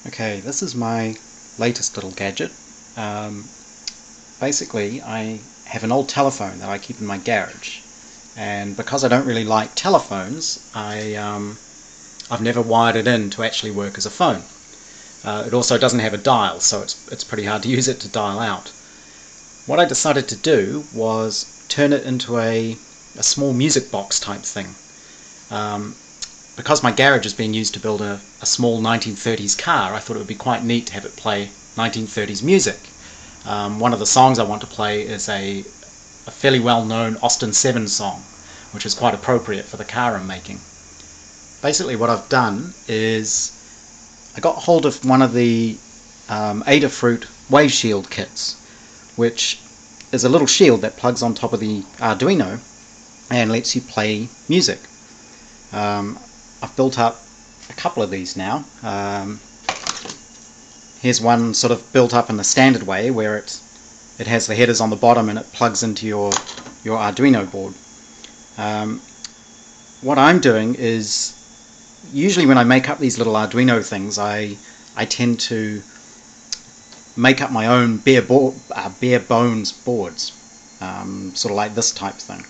Okay, this is my latest little gadget. Um, Basically, I have an old telephone that I keep in my garage, and because I don't really like telephones, I've never wired it in to actually work as a phone. It also doesn't have a dial, so it's pretty hard to use it to dial out. What I decided to do was turn it into a small music box type thing. Um, because my garage is being used to build a small 1930s car, I thought it would be quite neat to have it play 1930s music. One of the songs I want to play is a fairly well-known Austin 7 song, which is quite appropriate for the car I'm making. Basically what I've done is I got hold of one of the Adafruit Wave Shield kits, which is a little shield that plugs on top of the Arduino and lets you play music. I've built up a couple of these now. Here's one sort of built up in the standard way, where it has the headers on the bottom and it plugs into your Arduino board. What I'm doing is, usually when I make up these little Arduino things, I tend to make up my own bare bones boards, sort of like this type thing.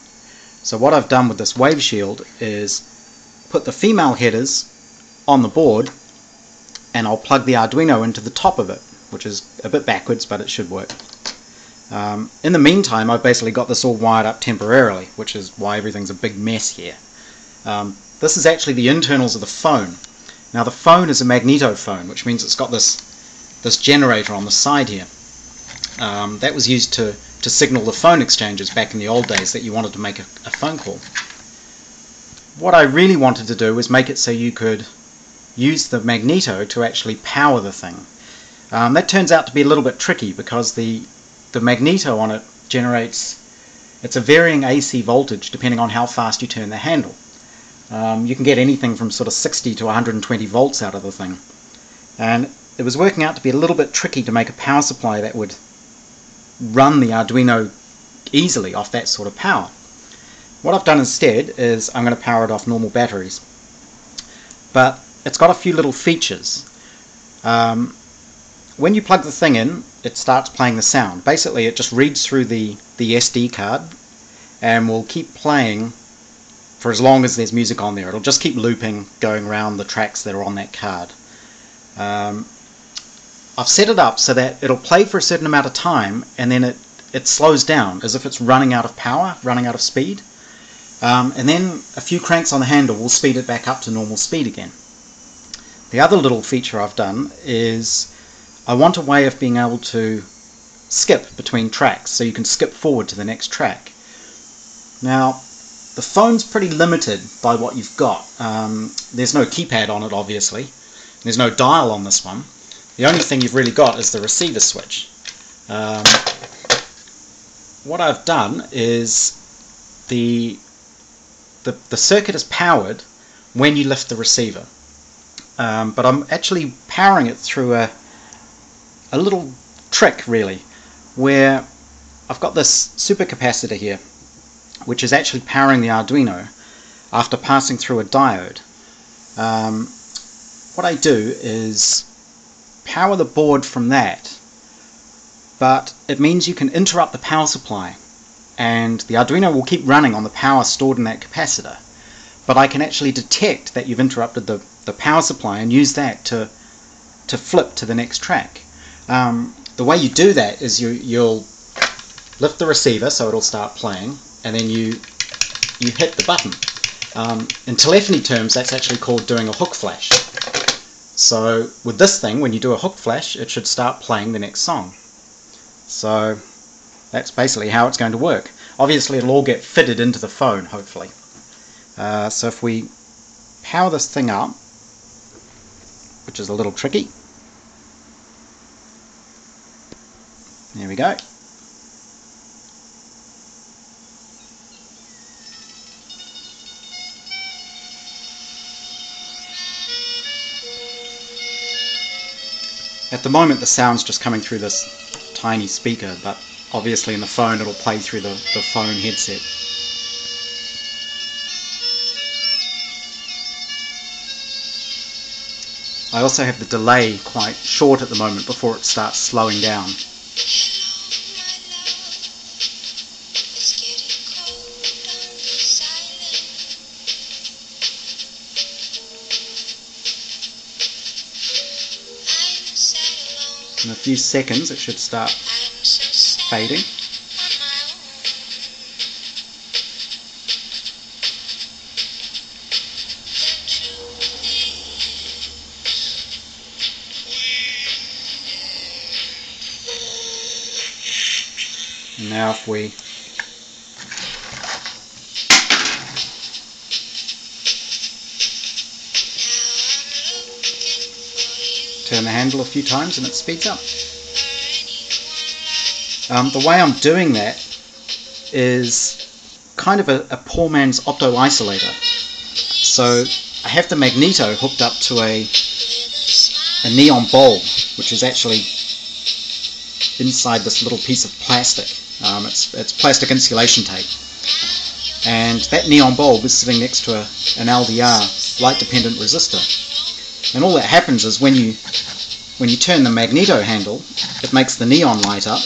So what I've done with this Wave Shield is put the female headers on the board, and I'll plug the Arduino into the top of it, which is a bit backwards, but it should work. In the meantime, I've basically got this all wired up temporarily, which is why everything's a big mess here. This is actually the internals of the phone. Now the phone is a magnetophone, which means it's got this generator on the side here. That was used to signal the phone exchanges back in the old days that you wanted to make a phone call. What I really wanted to do was make it so you could use the magneto to actually power the thing. That turns out to be a little bit tricky because the magneto on it generates, it's a varying AC voltage depending on how fast you turn the handle. You can get anything from sort of 60 to 120 volts out of the thing. And it was working out to be a little bit tricky to make a power supply that would run the Arduino easily off that sort of power. What I've done instead is I'm going to power it off normal batteries. But it's got a few little features. When you plug the thing in, it starts playing the sound. Basically it just reads through the SD card and will keep playing for as long as there's music on there. It'll just keep looping, going around the tracks that are on that card. I've set it up so that it'll play for a certain amount of time and then it slows down as if it's running out of power, running out of speed. And then a few cranks on the handle will speed it back up to normal speed again. The other little feature I've done is I want a way of being able to skip between tracks, so you can skip forward to the next track. Now, the phone's pretty limited by what you've got. There's no keypad on it, obviously. There's no dial on this one. The only thing you've really got is the receiver switch. What I've done is the circuit is powered when you lift the receiver, but I'm actually powering it through a little trick, really, where I've got this supercapacitor here, which is actually powering the Arduino after passing through a diode. What I do is power the board from that, but it means you can interrupt the power supply and the Arduino will keep running on the power stored in that capacitor, but I can actually detect that you've interrupted the power supply and use that to flip to the next track. The way you do that is you'll lift the receiver so it'll start playing, and then you hit the button. In telephony terms, that's actually called doing a hook flash. So with this thing, when you do a hook flash, it should start playing the next song. So that's basically how it's going to work. Obviously it'll all get fitted into the phone, hopefully. So if we power this thing up, which is a little tricky, there we go. At the moment the sound's just coming through this tiny speaker, but obviously in the phone it'll play through the phone headset. I also have the delay quite short at the moment before it starts slowing down. In a few seconds it should start fading. And now if we turn the handle a few times and it speeds up. The way I'm doing that is kind of a poor man's opto isolator. So I have the magneto hooked up to a neon bulb, which is actually inside this little piece of plastic. It's plastic insulation tape, and that neon bulb is sitting next to an LDR light dependent resistor. And all that happens is when you turn the magneto handle, it makes the neon light up,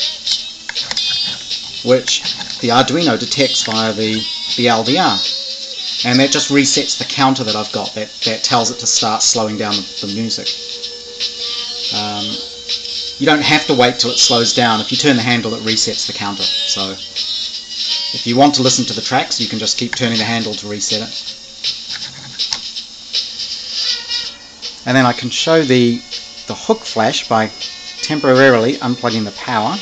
which the Arduino detects via the LDR, and that just resets the counter that I've got that tells it to start slowing down the music. You don't have to wait till it slows down. If you turn the handle, it resets the counter. So if you want to listen to the tracks, you can just keep turning the handle to reset it. And then I can show the hook flash by temporarily unplugging the power.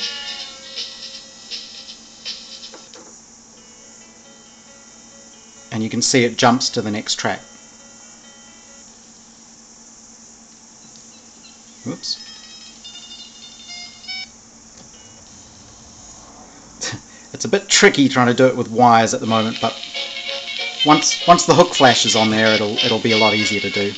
And you can see it jumps to the next track. Whoops. It's a bit tricky trying to do it with wires at the moment, but once the hook flash is on there, it'll be a lot easier to do.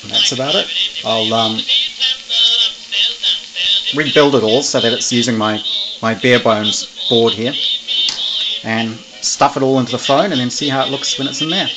That's about it. I'll rebuild it all so that it's using my bare bones board here, and stuff it all into the phone and then see how it looks when it's in there.